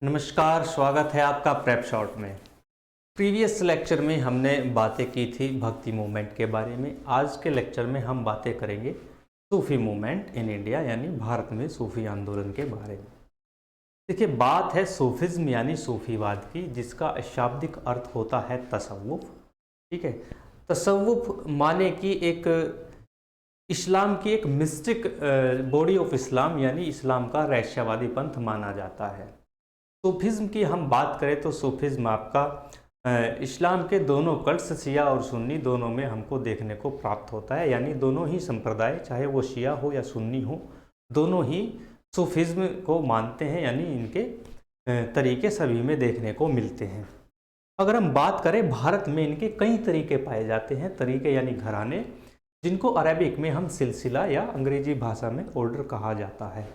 नमस्कार, स्वागत है आपका प्रेप शॉट में। प्रीवियस लेक्चर में हमने बातें की थी भक्ति मूवमेंट के बारे में। आज के लेक्चर में हम बातें करेंगे सूफी मूवमेंट इन इंडिया यानी भारत में सूफी आंदोलन के बारे में। देखिए, बात है सूफिज्म यानी सूफीवाद की, जिसका शाब्दिक अर्थ होता है तसव्वुफ। ठीक है, तसव्वुफ माने कि एक इस्लाम की एक मिस्टिक बॉडी ऑफ इस्लाम यानी इस्लाम का रहस्यवादी पंथ माना जाता है। सूफिज्म की हम बात करें तो सूफिज्म आपका इस्लाम के दोनों कल्ट्स शिया और सुन्नी दोनों में हमको देखने को प्राप्त होता है, यानी दोनों ही संप्रदाय चाहे वो शिया हो या सुन्नी हो, दोनों ही सूफिज्म को मानते हैं, यानी इनके तरीके सभी में देखने को मिलते हैं। अगर हम बात करें भारत में इनके कई तरीके पाए जाते हैं, तरीके यानी घराने, जिनको अरबिक में हम सिलसिला या अंग्रेजी भाषा में ऑर्डर कहा जाता है।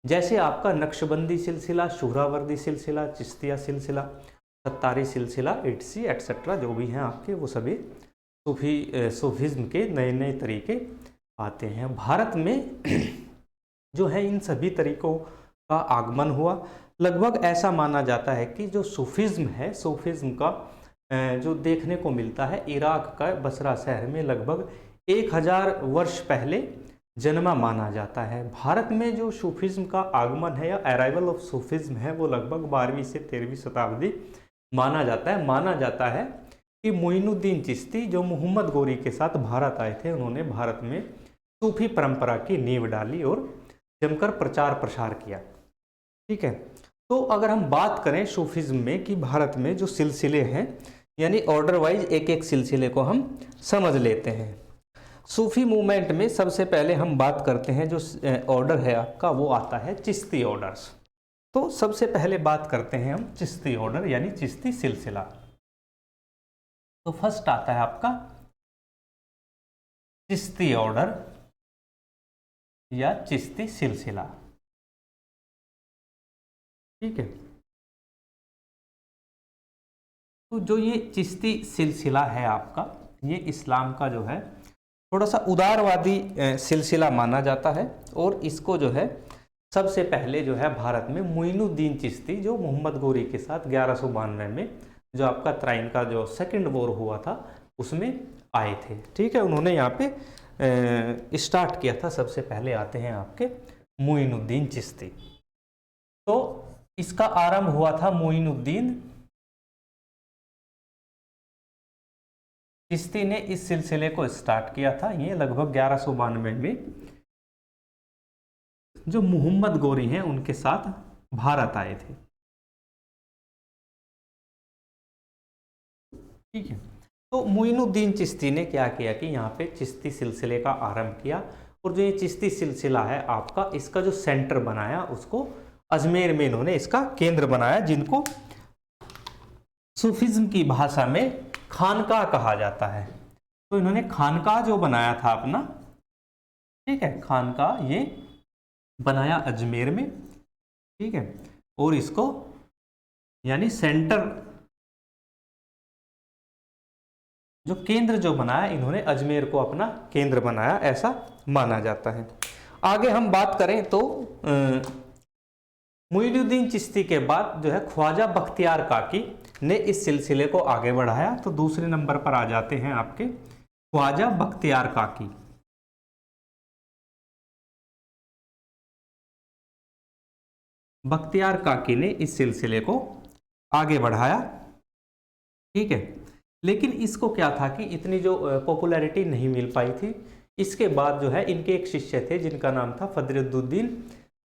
जैसे आपका नक्शबंदी सिलसिला, शुहरावर्दी सिलसिला, चिश्तिया सिलसिला, सत्तारी सिलसिला, इटसी एटसेट्रा जो भी हैं आपके, वो सभी सूफिज्म के नए नए तरीके आते हैं। भारत में जो है इन सभी तरीकों का आगमन हुआ। लगभग ऐसा माना जाता है कि जो सूफिज्म है, सूफिज्म का जो देखने को मिलता है इराक का बसरा शहर में लगभग 1000 वर्ष पहले जन्मा माना जाता है। भारत में जो सूफिज्म का आगमन है या अराइवल ऑफ सूफिज्म है वो लगभग 12वीं से 13वीं शताब्दी माना जाता है। माना जाता है कि मोइनुद्दीन चिश्ती जो मोहम्मद गोरी के साथ भारत आए थे, उन्होंने भारत में सूफी परंपरा की नींव डाली और जमकर प्रचार प्रसार किया। ठीक है, तो अगर हम बात करें सूफिज्म में कि भारत में जो सिलसिले हैं यानी ऑर्डर वाइज एक एक सिलसिले को हम समझ लेते हैं। सूफी मूवमेंट में सबसे पहले हम बात करते हैं जो ऑर्डर है आपका, वो आता है चिश्ती ऑर्डर्स। तो सबसे पहले बात करते हैं हम चिश्ती ऑर्डर यानी चिश्ती सिलसिला। तो फर्स्ट आता है आपका चिश्ती ऑर्डर या चिश्ती सिलसिला। ठीक है, तो जो ये चिश्ती सिलसिला है आपका, ये इस्लाम का जो है थोड़ा सा उदारवादी सिलसिला माना जाता है और इसको जो है सबसे पहले जो है भारत में मोइनुद्दीन चिश्ती जो मोहम्मद गोरी के साथ 1192 में जो आपका त्राइन का जो सेकंड वॉर हुआ था उसमें आए थे। ठीक है, उन्होंने यहाँ पे स्टार्ट किया था। सबसे पहले आते हैं आपके मोइनुद्दीन चिश्ती। तो इसका आरंभ हुआ था मोइनुद्दीन चिश्ती ने इस सिलसिले को स्टार्ट किया था। ये लगभग 1192 में जो मोहम्मद गोरी हैं उनके साथ भारत आए थे। ठीक है, तो मोइनुद्दीन चिश्ती ने क्या किया कि यहाँ पे चिश्ती सिलसिले का आरंभ किया और जो ये चिश्ती सिलसिला है आपका, इसका जो सेंटर बनाया उसको अजमेर में इन्होंने इसका केंद्र बनाया, जिनको सूफिज्म की भाषा में खानकाह कहा जाता है। तो इन्होंने खानकाह जो बनाया था अपना, ठीक है, खानकाह ये बनाया अजमेर में। ठीक है, और इसको यानी सेंटर जो केंद्र जो बनाया, इन्होंने अजमेर को अपना केंद्र बनाया, ऐसा माना जाता है। आगे हम बात करें तो मोइनुद्दीन चिश्ती के बाद जो है ख्वाजा बख्तियार काकी ने इस सिलसिले को आगे बढ़ाया। तो दूसरे नंबर पर आ जाते हैं आपके ख्वाजा बख्तियार काकी। बख्तियार काकी ने इस सिलसिले को आगे बढ़ाया। ठीक है, लेकिन इसको क्या था कि इतनी जो पॉपुलैरिटी नहीं मिल पाई थी। इसके बाद जो है इनके एक शिष्य थे जिनका नाम था फरीदुद्दीन,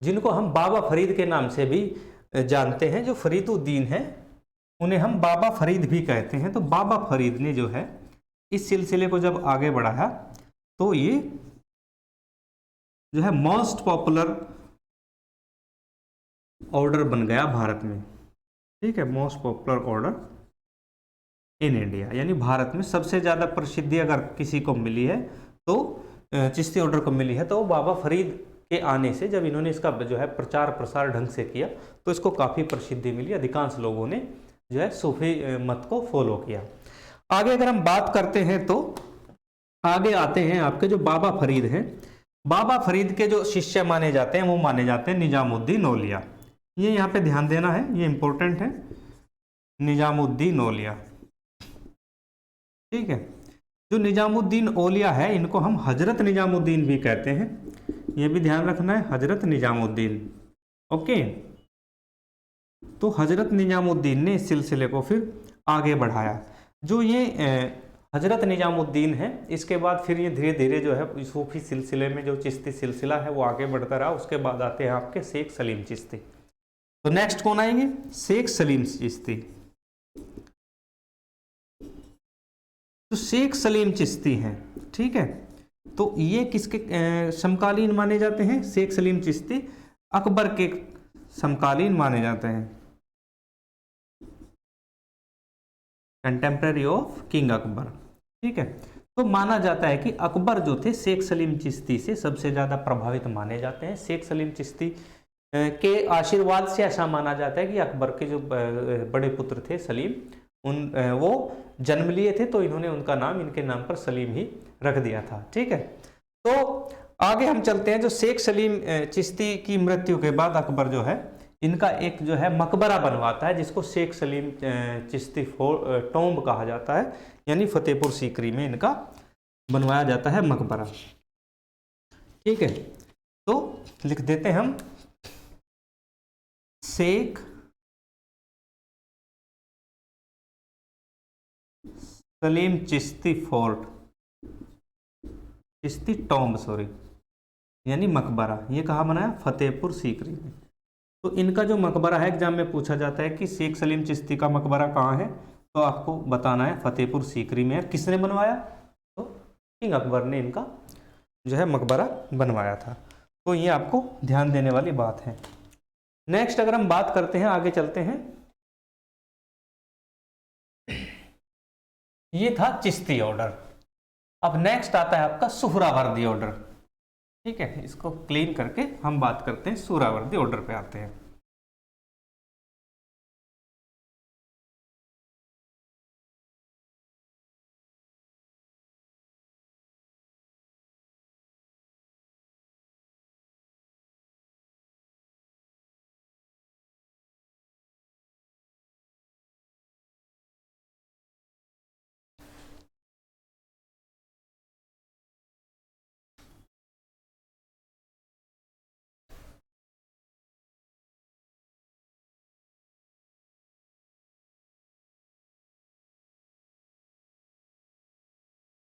जिनको हम बाबा फरीद के नाम से भी जानते हैं। जो फरीदुद्दीन है उन्हें हम बाबा फरीद भी कहते हैं। तो बाबा फरीद ने जो है इस सिलसिले को जब आगे बढ़ाया तो ये जो है मोस्ट पॉपुलर ऑर्डर बन गया भारत में। ठीक है, most popular order in India, यानी भारत में सबसे ज़्यादा प्रसिद्धि अगर किसी को मिली है तो चिश्ती ऑर्डर को मिली है, तो बाबा फरीद के आने से जब इन्होंने इसका जो है प्रचार प्रसार ढंग से किया तो इसको काफ़ी प्रसिद्धि मिली। अधिकांश लोगों ने जो है सूफी मत को फॉलो किया। आगे अगर हम बात करते हैं तो आगे आते हैं आपके जो बाबा फरीद हैं। बाबा फरीद के जो शिष्य माने जाते हैं वो माने जाते हैं निजामुद्दीन औलिया। ये यहाँ पे ध्यान देना है, ये इंपॉर्टेंट है, निजामुद्दीन औलिया। ठीक है, जो निजामुद्दीन औलिया है इनको हम हजरत निजामुद्दीन भी कहते हैं, ये भी ध्यान रखना है, हजरत निजामुद्दीन। ओके, तो हजरत निजामुद्दीन ने इस सिलसिले को फिर आगे बढ़ाया। जो ये हजरत निजामुद्दीन है, इसके बाद फिर ये धीरे धीरे जो है सूफी सिलसिले में जो चिश्ती सिलसिला है वो आगे बढ़ता रहा। उसके बाद आते हैं आपके शेख सलीम चिश्ती। तो नेक्स्ट कौन आएंगे? शेख सलीम चिश्ती। तो शेख सलीम चिश्ती हैं, ठीक है, तो ये किसके समकालीन माने जाते हैं? शेख सलीम चिश्ती अकबर के समकालीन माने जाते हैं, कंटेम्प्रेरी ऑफ किंग अकबर। ठीक है, तो माना जाता है कि अकबर जो थे शेख सलीम चिश्ती से सबसे ज़्यादा प्रभावित माने जाते हैं। शेख सलीम चिश्ती के आशीर्वाद से ऐसा माना जाता है कि अकबर के जो बड़े पुत्र थे सलीम, वो जन्म लिए थे, तो इन्होंने उनका नाम इनके नाम पर सलीम ही रख दिया था। ठीक है, तो आगे हम चलते हैं। जो शेख सलीम चिश्ती की मृत्यु के बाद अकबर जो है इनका एक जो है मकबरा बनवाता है, जिसको शेख सलीम चिश्ती टॉम्ब कहा जाता है, यानी फतेहपुर सीकरी में इनका बनवाया जाता है मकबरा। ठीक है, तो लिख देते हैं हम Sheikh Salim Chishti fort, Chishti tomb sorry, यानी मकबरा। ये कहाँ बनाया? फतेहपुर सीकरी में। तो इनका जो मकबरा है, एग्जाम में पूछा जाता है कि शेख सलीम चिश्ती का मकबरा कहाँ है, तो आपको बताना है फतेहपुर सीकरी में है। किसने बनवाया? तो किंग अकबर ने इनका जो है मकबरा बनवाया था। तो ये आपको ध्यान देने वाली बात है। नेक्स्ट अगर हम बात करते हैं, आगे चलते हैं, ये था चिश्ती ऑर्डर। अब नेक्स्ट आता है आपका सुहरावर्दी ऑर्डर। ठीक है, इसको क्लीन करके हम बात करते हैं, सुहरावर्दी ऑर्डर पे आते हैं।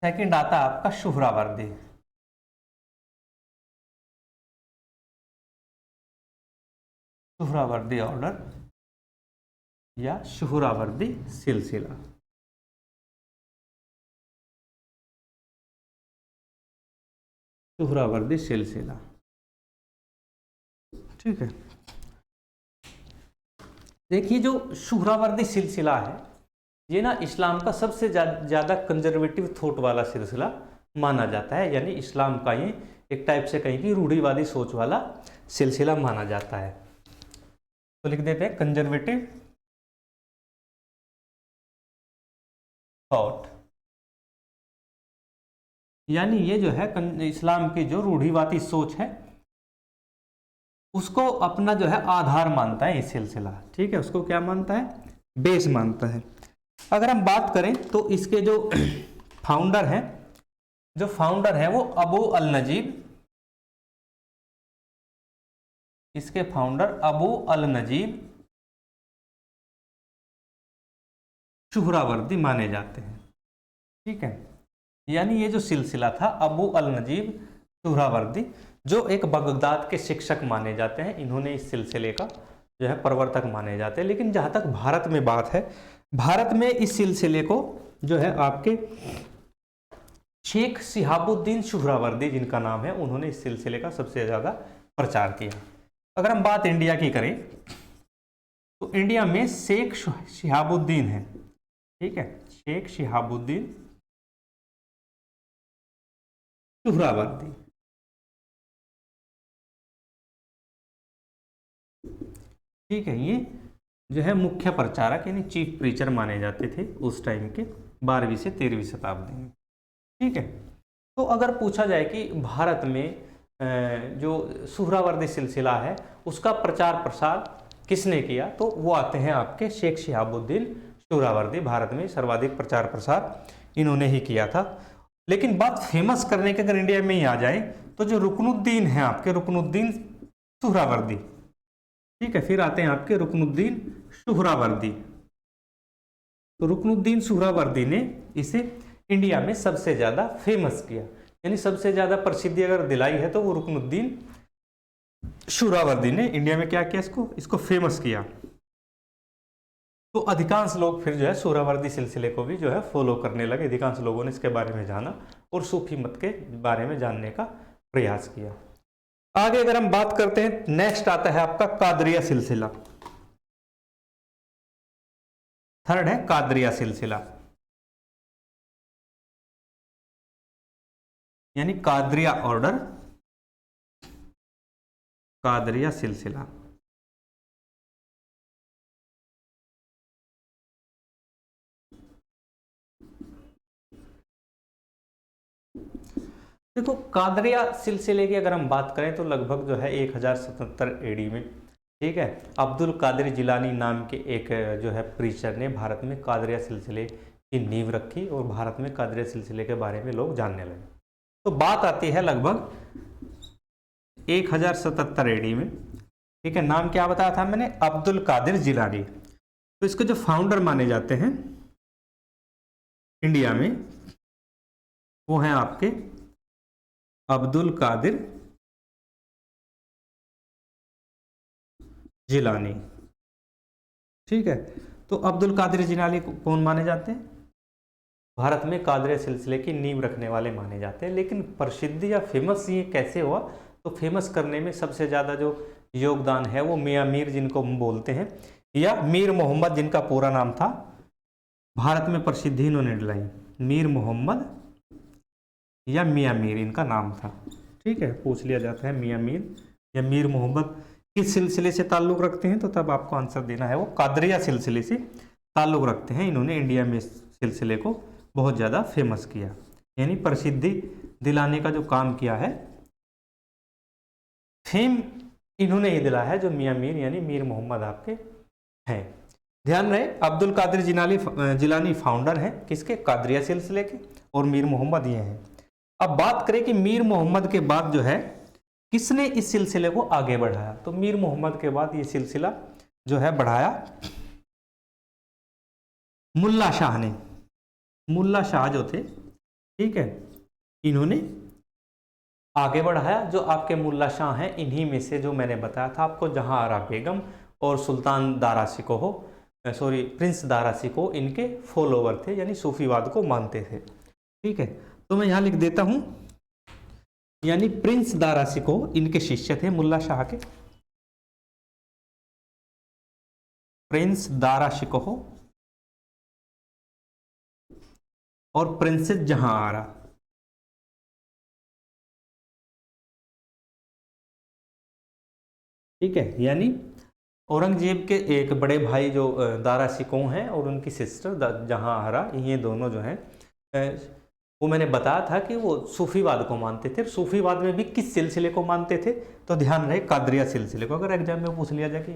सेकंड आता है आपका सुहरावर्दी। सुहरावर्दी ऑर्डर या सुहरावर्दी सिलसिला। सुहरावर्दी सिलसिला, ठीक है। देखिए, जो सुहरावर्दी सिलसिला है ये ना इस्लाम का सबसे ज़्यादा कंजर्वेटिव थॉट वाला सिलसिला माना जाता है, यानी इस्लाम का ये एक टाइप से कहीं की रूढ़िवादी सोच वाला सिलसिला माना जाता है। तो लिख देते हैं कंजर्वेटिव थॉट, यानी ये जो है इस्लाम की जो रूढ़िवादी सोच है उसको अपना जो है आधार मानता है ये सिलसिला। ठीक है, उसको क्या मानता है? बेस मानता है। अगर हम बात करें तो इसके जो फाउंडर हैं, वो अबू अल नजीब, इसके फाउंडर अबू अल नजीब सुहरावर्दी माने जाते हैं। ठीक है, यानी ये जो सिलसिला था अबू अल नजीब सुहरावर्दी, जो एक बगदाद के शिक्षक माने जाते हैं, इन्होंने इस सिलसिले का जो है प्रवर्तक माने जाते हैं। लेकिन जहाँ तक भारत में बात है, भारत में इस सिलसिले को जो है आपके शेख शिहाबुद्दीन सुहरावर्दी जिनका नाम है, उन्होंने इस सिलसिले का सबसे ज़्यादा प्रचार किया। अगर हम बात इंडिया की करें तो इंडिया में शेख शिहाबुद्दीन है। ठीक है, शेख शिहाबुद्दीन सुहरावर्दी। ठीक है, ये जो है मुख्य प्रचारक यानी चीफ प्रीचर माने जाते थे उस टाइम के 12वीं से 13वीं शताब्दी में। ठीक है, तो अगर पूछा जाए कि भारत में जो सुहरावर्दी सिलसिला है उसका प्रचार प्रसार किसने किया, तो वो आते हैं आपके शेख शिहाबुद्दीन सुहरावर्दी। भारत में सर्वाधिक प्रचार प्रसार इन्होंने ही किया था। लेकिन बात फेमस करने के अगर इंडिया में ही आ जाए तो जो रुकनुद्दीन है आपके, रुकनुद्दीन सुहरावर्दी, ठीक है, फिर आते हैं आपके रुकनुद्दीन सुहरावर्दी। तो रुकनुद्दीन सुहरावर्दी ने इसे इंडिया में सबसे ज्यादा फेमस किया, यानी सबसे ज्यादा प्रसिद्धि अगर दिलाई है तो वो रुकनुद्दीन सुहरावर्दी ने इंडिया में क्या किया, इसको फेमस किया। तो अधिकांश लोग फिर जो है सुहरावर्दी सिलसिले को भी जो है फॉलो करने लगे। अधिकांश लोगों ने इसके बारे में जाना और सूफी मत के बारे में जानने का प्रयास किया। आगे अगर हम बात करते हैं, नेक्स्ट आता है आपका कादरिया सिलसिला। थर्ड है कादरिया सिलसिला, यानी कादरिया ऑर्डर, कादरिया सिलसिला। देखो कादरिया सिलसिले की अगर हम बात करें तो लगभग जो है 1077 एडी में, ठीक है, अब्दुल कादिर जिलानी नाम के एक जो है प्रीचर ने भारत में कादरिया सिलसिले की नींव रखी और भारत में कादरिया सिलसिले के बारे में लोग जानने लगे। तो बात आती है लगभग 1077 एडी में, ठीक है। नाम क्या बताया था मैंने, अब्दुल कादिर जिलानी। तो इसके जो फाउंडर माने जाते हैं इंडिया में वो हैं आपके अब्दुल कादिर जिलानी, ठीक है। तो अब्दुल कादिर जिलानी कौन माने जाते हैं, भारत में कादरिया सिलसिले की नींव रखने वाले माने जाते हैं। लेकिन प्रसिद्धि या फेमस ये कैसे हुआ, तो फेमस करने में सबसे ज़्यादा जो योगदान है वो मियां मीर, जिनको हम बोलते हैं, या मीर मोहम्मद जिनका पूरा नाम था, भारत में प्रसिद्धि इन्होंने दिलाई। मीर मोहम्मद या मियां मीर इनका नाम था, ठीक है। पूछ लिया जाता है मियां मीर या मीर मोहम्मद किस सिलसिले से ताल्लुक़ रखते हैं, तो तब आपको आंसर देना है वो कादरिया सिलसिले से ताल्लुक़ रखते हैं। इन्होंने इंडिया में इस सिलसिले को बहुत ज़्यादा फेमस किया, यानी प्रसिद्धि दिलाने का जो काम किया है, फेम इन्होंने ही दिला है, जो मियां मीर यानी मीर मोहम्मद आपके हैं। ध्यान रहे अब्दुल कादिर जिलानी फाउंडर हैं किसके, कादरिया सिलसिले के, और मीर मोहम्मद ये हैं। अब बात करें कि मीर मोहम्मद के बाद जो है किसने इस सिलसिले को आगे बढ़ाया, तो मीर मोहम्मद के बाद ये सिलसिला जो है बढ़ाया मुल्ला शाह ने। मुल्ला शाह जो थे, ठीक है, इन्होंने आगे बढ़ाया। जो आपके मुल्ला शाह हैं इन्हीं में से जो मैंने बताया था आपको, जहां आरा बेगम और सुल्तान दारा शिकोह, प्रिंस दारा शिकोह इनके फॉलोवर थे, यानी सूफीवाद को मानते थे, ठीक है। तो मैं यहां लिख देता हूं, यानी प्रिंस दारा शिकोह इनके शिष्य थे मुल्ला शाह के, प्रिंस दारा शिकोह और प्रिंसेस जहां आरा, ठीक है। यानी औरंगजेब के एक बड़े भाई जो दारा शिकोह हैं और उनकी सिस्टर जहां आरा, ये दोनों जो हैं वो मैंने बताया था कि वो सूफीवाद को मानते थे। सूफीवाद में भी किस सिलसिले को मानते थे, तो ध्यान रहे कादरिया सिलसिले को। अगर एग्जाम में पूछ लिया जाए कि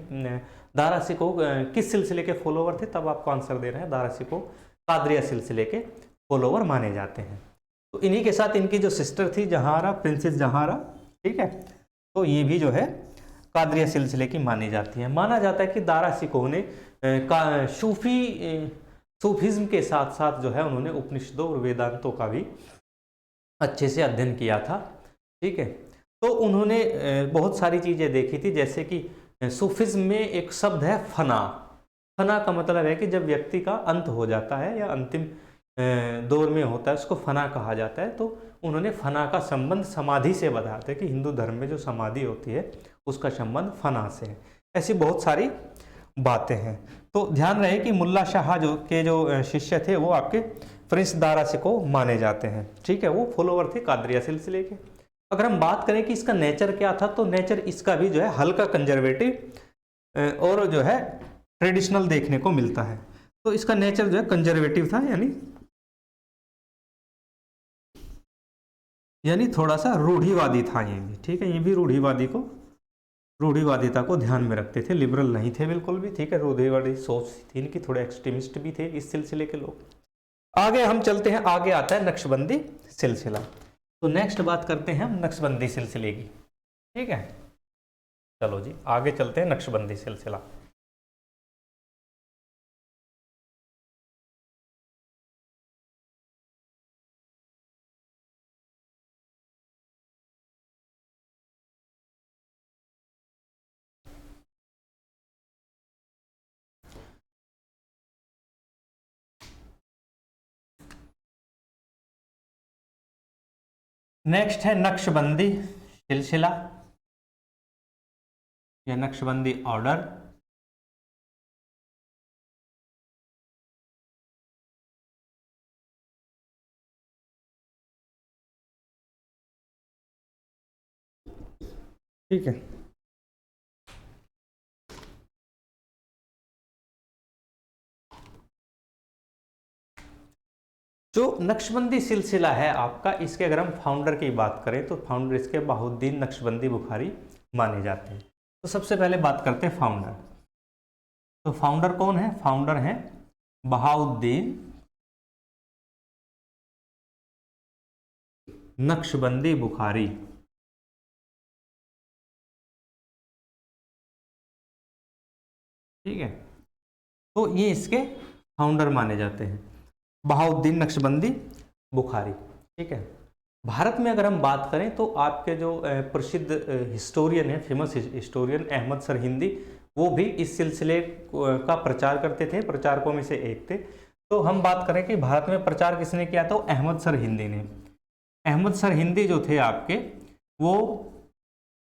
दारा शिकोह किस सिलसिले के फॉलोवर थे, तब आपको आंसर देना है दारा शिकोह कादरिया सिलसिले के फॉलोवर माने जाते हैं। तो इन्हीं के साथ इनकी जो सिस्टर थी जहांरा, प्रिंसेस जहांरा, ठीक है, तो ये भी जो है कादरिया सिलसिले की मानी जाती है। माना जाता है कि दारा शिकोह ने सूफिज्म के साथ साथ जो है उन्होंने उपनिषदों और वेदांतों का भी अच्छे से अध्ययन किया था, ठीक है। तो उन्होंने बहुत सारी चीज़ें देखी थी, जैसे कि सूफिज्म में एक शब्द है फना। फना का मतलब है कि जब व्यक्ति का अंत हो जाता है या अंतिम दौर में होता है, उसको फना कहा जाता है। तो उन्होंने फना का संबंध समाधि से बताया था कि हिंदू धर्म में जो समाधि होती है उसका संबंध फना से है। ऐसी बहुत सारी बातें हैं। तो ध्यान रहे कि मुल्ला शाह जो शिष्य थे वो आपके प्रिंस दारा शिकोह माने जाते हैं, ठीक है। वो फॉलोवर थे कादरिया सिलसिले के। अगर हम बात करें कि इसका नेचर क्या था, तो नेचर इसका भी जो है हल्का कंजर्वेटिव और जो है ट्रेडिशनल देखने को मिलता है। तो इसका नेचर जो है कंजर्वेटिव था, यानी थोड़ा सा रूढ़िवादी था ये भी, ठीक है। ये भी रूढ़िवादी को रूढ़िवादिता को ध्यान में रखते थे, लिबरल नहीं थे बिल्कुल भी, ठीक है, रूढ़िवादी सोच थी इनकी, थोड़े एक्सट्रीमिस्ट भी थे इस सिलसिले के लोग। आगे हम चलते हैं, आगे आता है नक्शबंदी सिलसिला। तो नेक्स्ट बात करते हैं हम नक्शबंदी सिलसिले की, ठीक है। चलो जी आगे चलते हैं, नक्शबंदी सिलसिला। नेक्स्ट है नक्शबंदी सिलसिला या नक्शबंदी ऑर्डर। ठीक है, जो नक्शबंदी सिलसिला है आपका, इसके अगर हम फाउंडर की बात करें तो फाउंडर इसके बहाउद्दीन नक्शबंदी बुखारी माने जाते हैं। तो सबसे पहले बात करते हैं फाउंडर। तो फाउंडर कौन है? फाउंडर है बहाउद्दीन नक्शबंदी बुखारी। ठीक है, तो ये इसके फाउंडर माने जाते हैं, बहाउद्दीन नक्शबंदी बुखारी। ठीक है, भारत में अगर हम बात करें तो आपके जो प्रसिद्ध हिस्टोरियन है, फेमस हिस्टोरियन अहमद सरहिंदी, वो भी इस सिलसिले का प्रचार करते थे, प्रचारकों में से एक थे। तो हम बात करें कि भारत में प्रचार किसने किया, तो अहमद सरहिंदी ने। अहमद सरहिंदी जो थे आपके, वो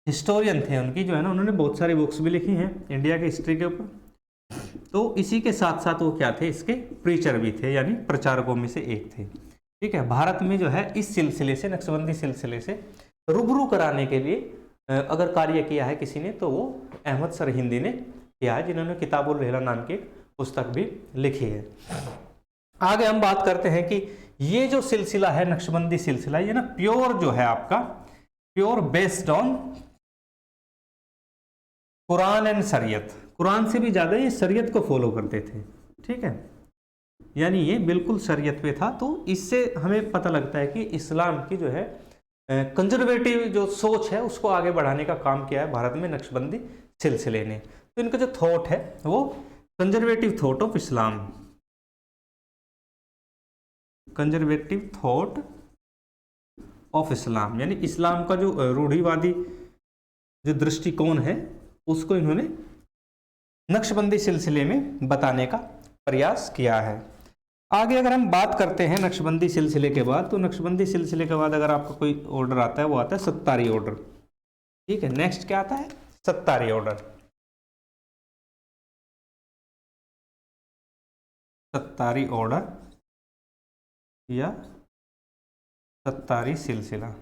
हिस्टोरियन थे, उनकी जो है ना, उन्होंने बहुत सारी बुक्स भी लिखी हैं इंडिया की हिस्ट्री के ऊपर। तो इसी के साथ साथ वो क्या थे, इसके प्रीचर भी थे, यानी प्रचारकों में से एक थे। ठीक है, भारत में जो है इस सिलसिले से, नक्शबंदी सिलसिले से रूबरू कराने के लिए अगर कार्य किया है किसी ने, तो वो अहमद सरहिंदी ने किया है, जिन्होंने किताबुल रहला नाम की पुस्तक भी लिखी है। आगे हम बात करते हैं कि ये जो सिलसिला है नक्शबंदी सिलसिला, ये ना प्योर जो है आपका, pure based on Quran and शरीयत, कुरान से भी ज्यादा ये शरीयत को फॉलो करते थे। ठीक है, यानी ये बिल्कुल शरीयत पे था। तो इससे हमें पता लगता है कि इस्लाम की जो है कंजर्वेटिव जो सोच है, उसको आगे बढ़ाने का काम किया है भारत में नक्शबंदी सिलसिले ने। तो इनका जो थॉट है वो conservative thought of Islam, conservative thought of Islam, यानी इस्लाम का जो रूढ़िवादी जो दृष्टिकोण है, उसको इन्होंने नक्शबंदी सिलसिले में बताने का प्रयास किया है। आगे अगर हम बात करते हैं नक्शबंदी सिलसिले के बाद, तो नक्शबंदी सिलसिले के बाद अगर आपका कोई ऑर्डर आता है, वो आता है सत्तारी ऑर्डर। ठीक है, नेक्स्ट क्या आता है, सत्तारी ऑर्डर। सत्तारी ऑर्डर या सत्तारी सिलसिला।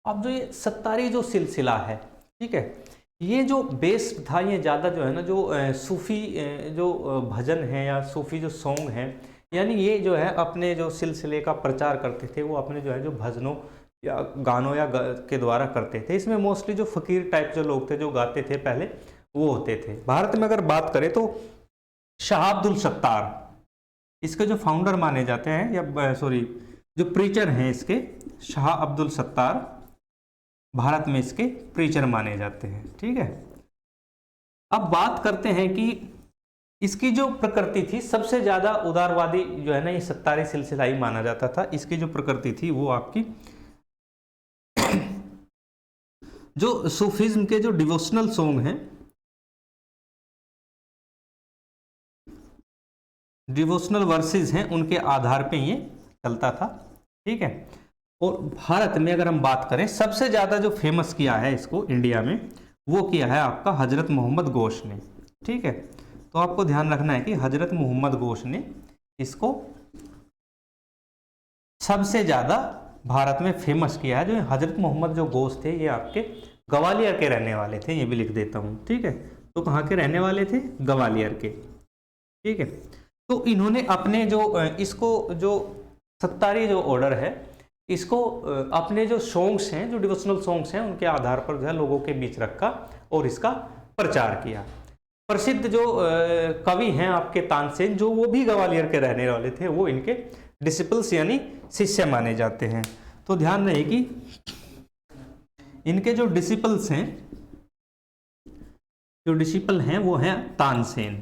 अब जो ये सत्तारी जो सिलसिला है, ठीक है, ये जो बेस था, ये ज़्यादा जो है ना, जो सूफ़ी जो भजन है या सूफ़ी जो सॉन्ग हैं, यानी ये जो है अपने जो सिलसिले का प्रचार करते थे, वो अपने जो है जो भजनों या गानों या के द्वारा करते थे। इसमें मोस्टली जो फ़कीर टाइप जो लोग थे, जो गाते थे पहले, वो होते थे। भारत में अगर बात करें तो शाह अब्दुल सत्तार इसके जो फाउंडर माने जाते हैं, या सॉरी जो प्रीचर हैं इसके, शाह अब्दुल सत्तार भारत में इसके प्रीचर माने जाते हैं। ठीक है, अब बात करते हैं कि इसकी जो प्रकृति थी, सबसे ज्यादा उदारवादी जो है ना, ये सत्तारी सिलसिला ही माना जाता था। इसकी जो प्रकृति थी वो आपकी जो सूफीज्म के जो डिवोशनल सॉन्ग हैं, डिवोशनल वर्सेस हैं, उनके आधार पे ये चलता था। ठीक है, और भारत में अगर हम बात करें, सबसे ज़्यादा जो फेमस किया है इसको इंडिया में, वो किया है आपका हजरत मोहम्मद गोश ने। ठीक है, तो आपको ध्यान रखना है कि हजरत मोहम्मद गोश ने इसको सबसे ज़्यादा भारत में फेमस किया है। जो हजरत मोहम्मद जो गोश थे, ये आपके ग्वालियर के रहने वाले थे, ये भी लिख देता हूँ। ठीक है, तो कहाँ के रहने वाले थे, ग्वालियर के। ठीक है। तो इन्होंने अपने जो इसको जो सत्तारी जो ऑर्डर है इसको अपने जो सॉन्ग्स हैं, जो डिवोशनल सॉन्ग्स हैं, उनके आधार पर जो है लोगों के बीच रखा और इसका प्रचार किया। प्रसिद्ध जो कवि हैं आपके तानसेन, जो वो भी ग्वालियर के रहने वाले थे, वो इनके डिसिपल्स यानी शिष्य माने जाते हैं। तो ध्यान रहे कि इनके जो डिसिपल्स हैं, जो डिसिपल हैं वो हैं तानसेन।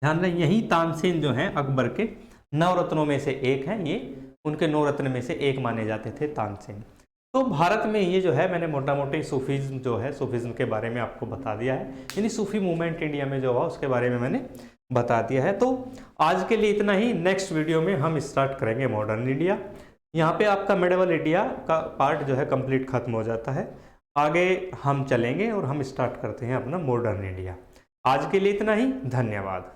ध्यान रहे यही तानसेन जो हैं अकबर के नवरत्नों में से एक हैं, ये उनके नवरत्न में से एक माने जाते थे तानसेन। तो भारत में ये जो है मैंने मोटा मोटी सूफीज़्म जो है, सूफीज़्म के बारे में आपको बता दिया है, यानी सूफी मूवमेंट इंडिया में जो हुआ उसके बारे में मैंने बता दिया है। तो आज के लिए इतना ही। नेक्स्ट वीडियो में हम स्टार्ट करेंगे मॉडर्न इंडिया। यहाँ पे आपका मेडिवल इंडिया का पार्ट जो है कंप्लीट खत्म हो जाता है। आगे हम चलेंगे और हम स्टार्ट करते हैं अपना मॉडर्न इंडिया। आज के लिए इतना ही, धन्यवाद।